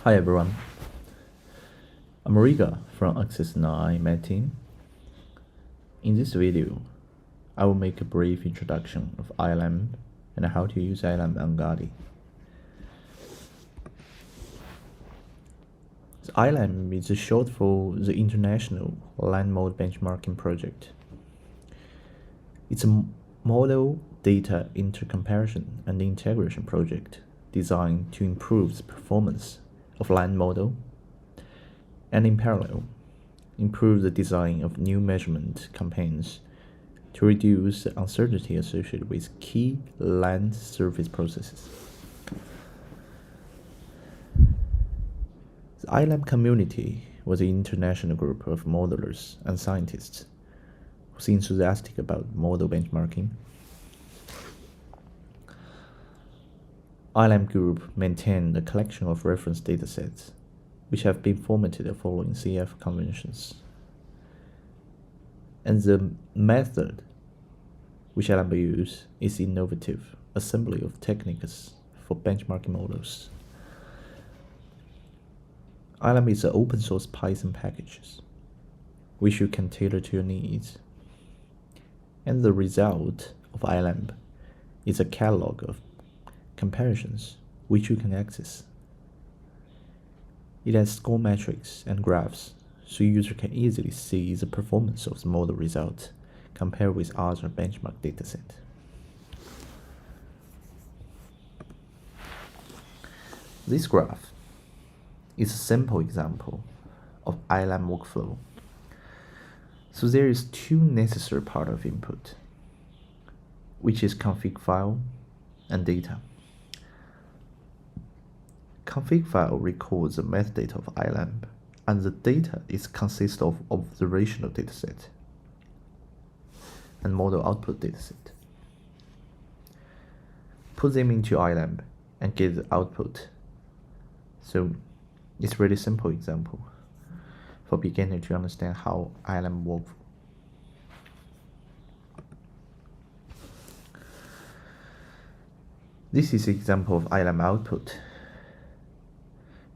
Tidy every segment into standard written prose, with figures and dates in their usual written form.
Hi everyone, I'm Rhaegar from ACCESS-NRI Med team. In this video, I will make a brief introduction of ILAMB and how to use ILAMB on Gaudi. The ILAMB is short for the International Land Model Benchmarking Project. It's a model data intercomparison and integration project designed to improve the performance of land model and in parallel, improve the design of new measurement campaigns to reduce the uncertainty associated with key land surface processes. The ILAMB community was an international group of modelers and scientists who's enthusiastic about model benchmarking. ILAMB group maintained a collection of reference datasets which have been formatted following CF conventions. And the method which ILAMB uses is innovative assembly of techniques for benchmarking models. ILAMB is an open source Python package which you can tailor to your needs. And the result of ILAMB is a catalog of comparisons which you can access. It has score metrics and graphs, so user can easily see the performance of the model result compared with other benchmark datasets. This graph is a simple example of ILAMB workflow. So there is two necessary parts of input, which is config file and data. Config file records the metadata of ILAMB, and the data consists of observational dataset and model output dataset. Put them into ILAMB and get the output. So it's a really simple example for beginner to understand how ILAMB works. This is an example of ILAMB output.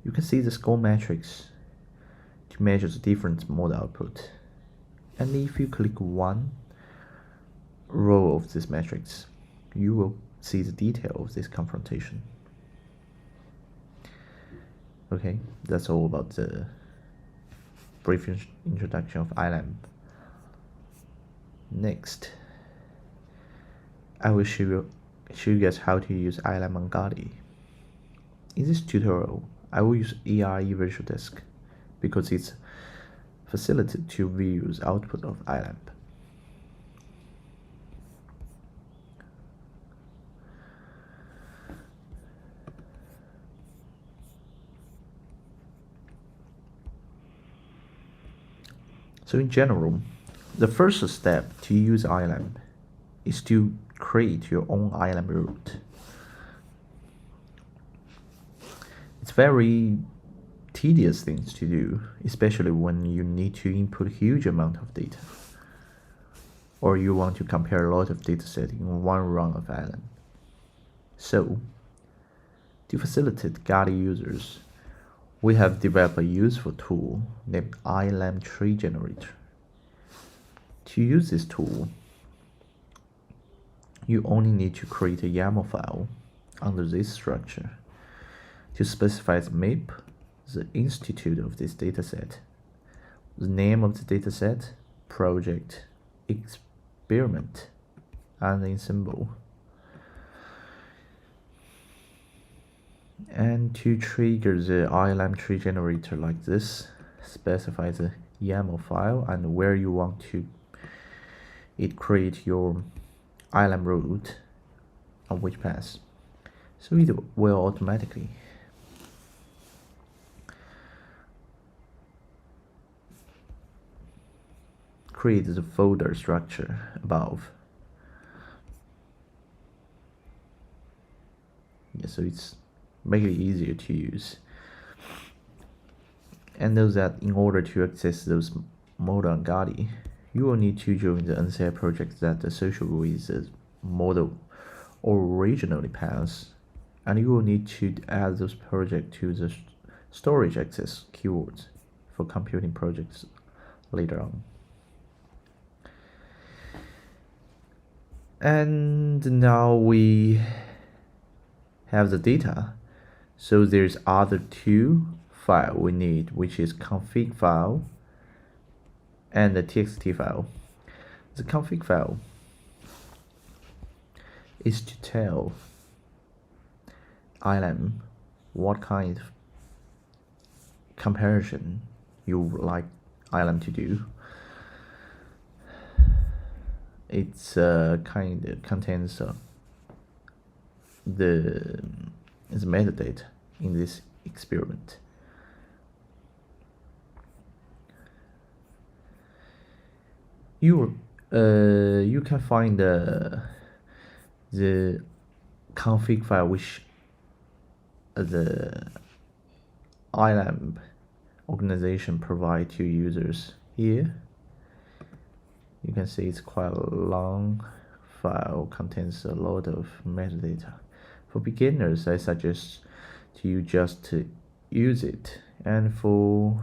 You can see the score matrix to measure the different model output. And if you click one row of this matrix, you will see the detail of this confrontation. Okay, that's all about the brief introduction of ILAMB. Next, I will show you guys how to use ILAMB on Gaudi. In this tutorial, I will use ERE Virtual Disk because it's facilitated to view the output of ILAMB. So in general, the first step to use ILAMB is to create your own ILAMB route. It's very tedious things to do, especially when you need to input a huge amount of data, or you want to compare a lot of datasets in one run of ILAMB. So, to facilitate Gaudi users, we have developed a useful tool named ILAMB tree generator. To use this tool, you only need to create a YAML file under this structure to specify the MIP, the institute of this dataset, the name of the dataset, project, experiment, and the symbol. And to trigger the ILAMB tree generator like this, specify the YAML file and where you want to create your ILAMB route on which path. So it will automatically create the folder structure above. Yeah, so it's make it easier to use. And know that in order to access those model on Gaudi, you will need to join the NCI project that associated with the model originally paths, and you will need to add those projects to the storage access keywords for computing projects later on. And now we have the data. So there's other two file we need, which is config file and the txt file. The config file is to tell ILAMB what kind of comparison you would like ILAMB to do. It's kind of contains the metadata in this experiment. You can find the config file which the ILAMB organization provide to users here. You can see it's quite a long file, contains a lot of metadata. For beginners, I suggest to you just to use it, and for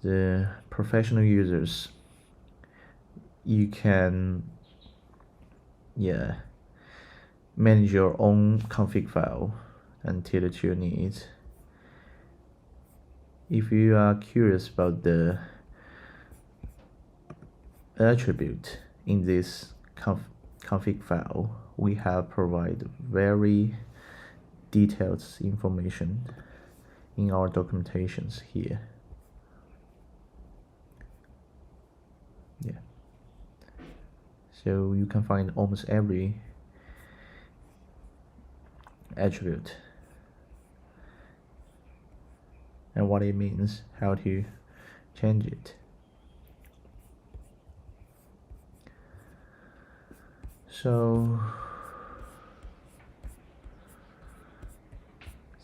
the professional users, you can manage your own config file and tailor to your needs. If you are curious about the attribute in this config file, we have provided very detailed information in our documentations here. So you can find almost every attribute and what it means, how to change it. So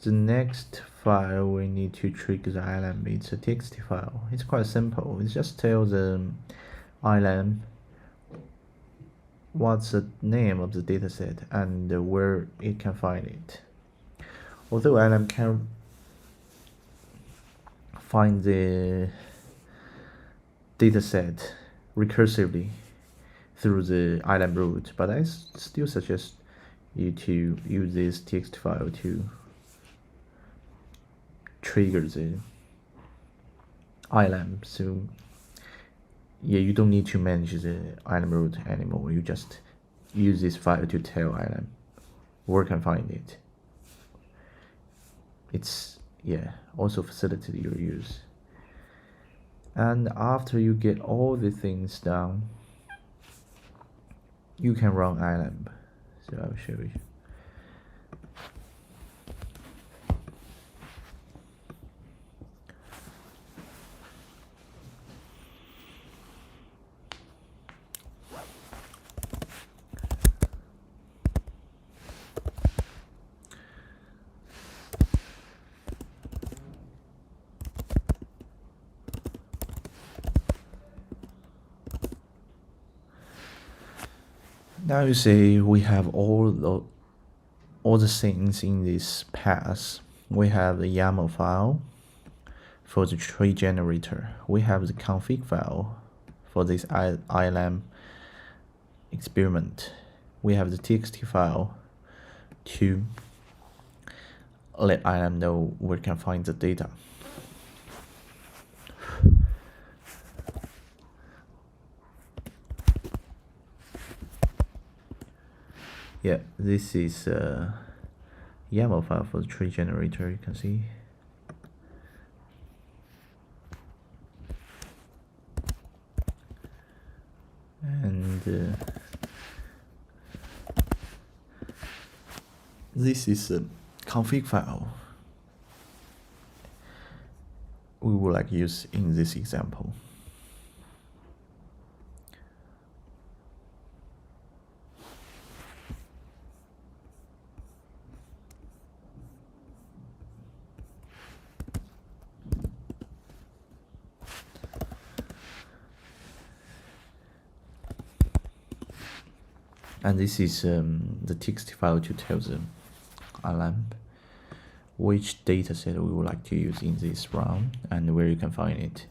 the next file we need to trigger the ILAMB, it's a txt file. It's quite simple. It just tells the ILAMB what's the name of the dataset and where it can find it. Although ILAMB can find the dataset recursively through the ILAMB root, but I still suggest you to use this txt file to trigger the ILAMB. So you don't need to manage the ILAMB root anymore. You just use this file to tell ILAMB where can find it. It's also facilitate your use. And after you get all the things done, you can run ILAMB. So I'll show you. Now you see we have all the things in this path. We have the YAML file for the tree generator. We have the config file for this ILAMB experiment. We have the txt file to let ILAMB know where it can find the data. This is a YAML file for the tree generator, you can see. And this is a config file we would like to use in this example. And this is the txt file to tell the ILAMB which dataset we would like to use in this round and where you can find it.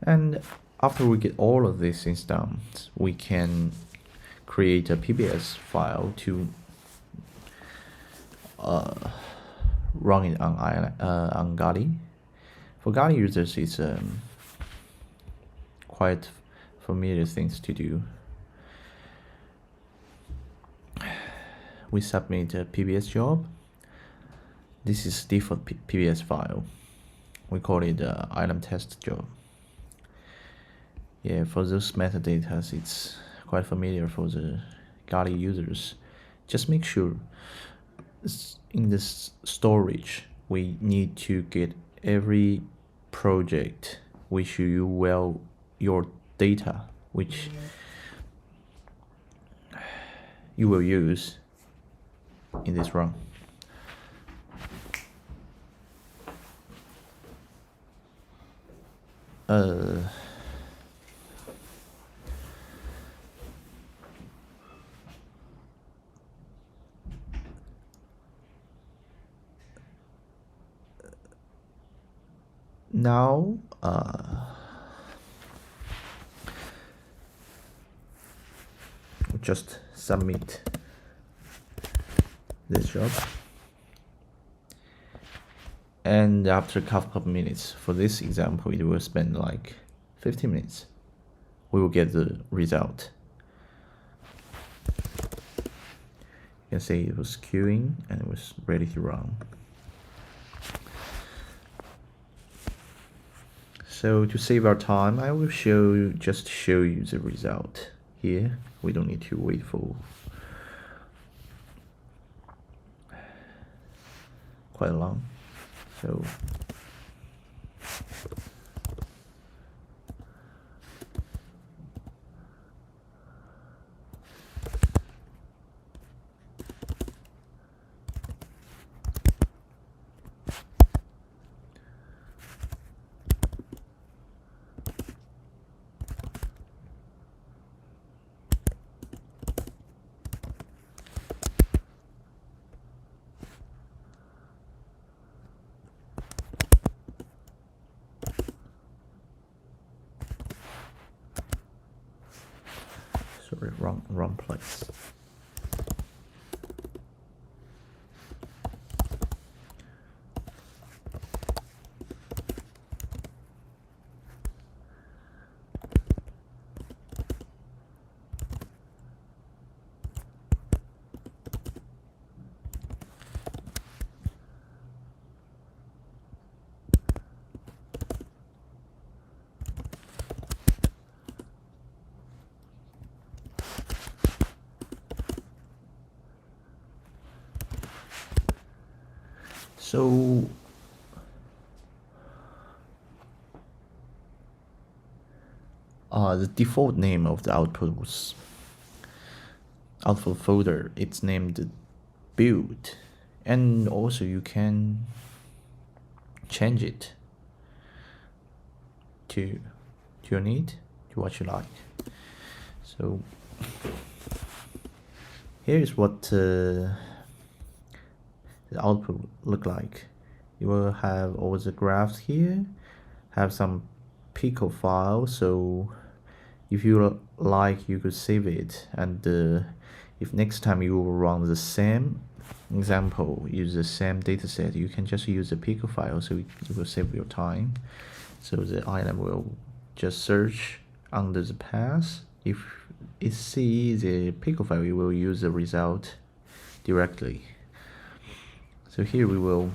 And after we get all of these things done, we can create a PBS file to run it on Gali. For Gali users, it's quite familiar things to do. We submit a PBS job. This is default PBS file. We call it ILAMB test job. Yeah, for those metadata, it's quite familiar for the Gali users. Just make sure in this storage, we need to get every project which your data which you will use in this run. Now just submit this job, and after a couple of minutes, for this example it will spend like 15 minutes, we will get the result. You can see it was queuing and it was ready to run. So to save our time, I will just show you the result here. We don't need to wait for quite long. So sorry, wrong place. So the default name of the output folder, it's named build, and also you can change it to your need, to what you like. So here's what the output look like. You will have all the graphs here, have some pico file, so if you like you could save it, and if next time you will run the same example, use the same dataset, you can just use the pico file, so it will save your time. So the ILAMB will just search under the path. If it sees the pico file, it will use the result directly. So here we will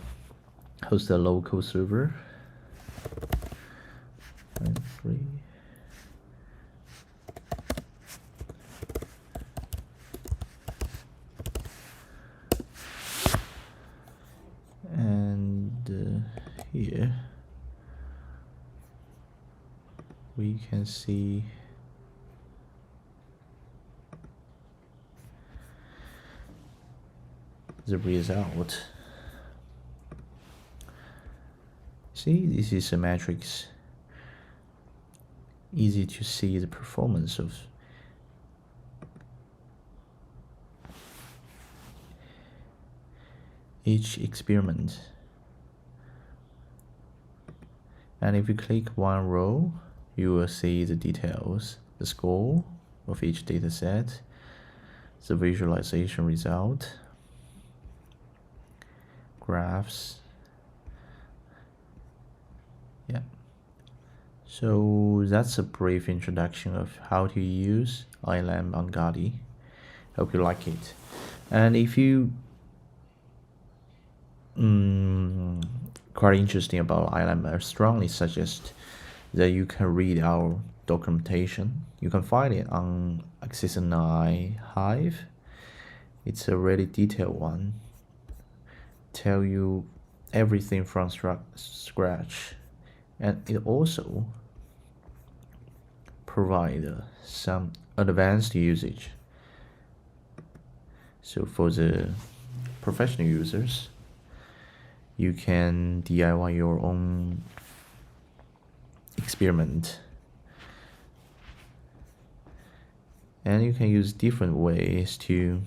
host a local server. 3. And here we can see the result. See, this is a matrix. Easy to see the performance of each experiment. And if you click one row, you will see the details, the score of each dataset, the visualization result, graphs. Yeah. So that's a brief introduction of how to use ILAMB on Gaudi. Hope you like it. And if you quite interesting about ILAMB, I strongly suggest that you can read our documentation. You can find it on ACCESS-NRI Hive. It's a really detailed one. Tell you everything from scratch, and it also provide some advanced usage. So for the professional users, you can DIY your own experiment, and you can use different ways to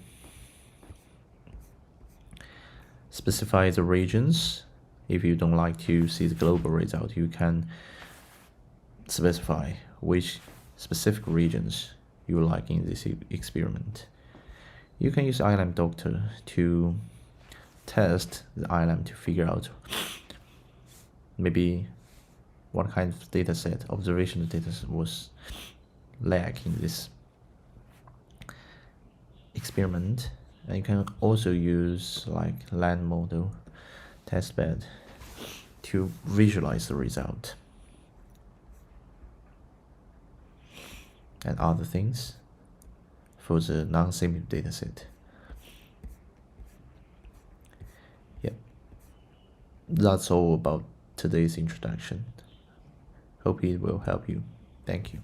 specify the regions. If you don't like to see the global result, you can specify which specific regions you like in this experiment. You can use ILAMB Doctor to test the ILAMB to figure out maybe what kind of dataset, observational dataset was lacking in this experiment. And you can also use like land model, testbed to visualize the result and other things for the non-simple dataset. Yep, that's all about today's introduction. Hope it will help you. Thank you.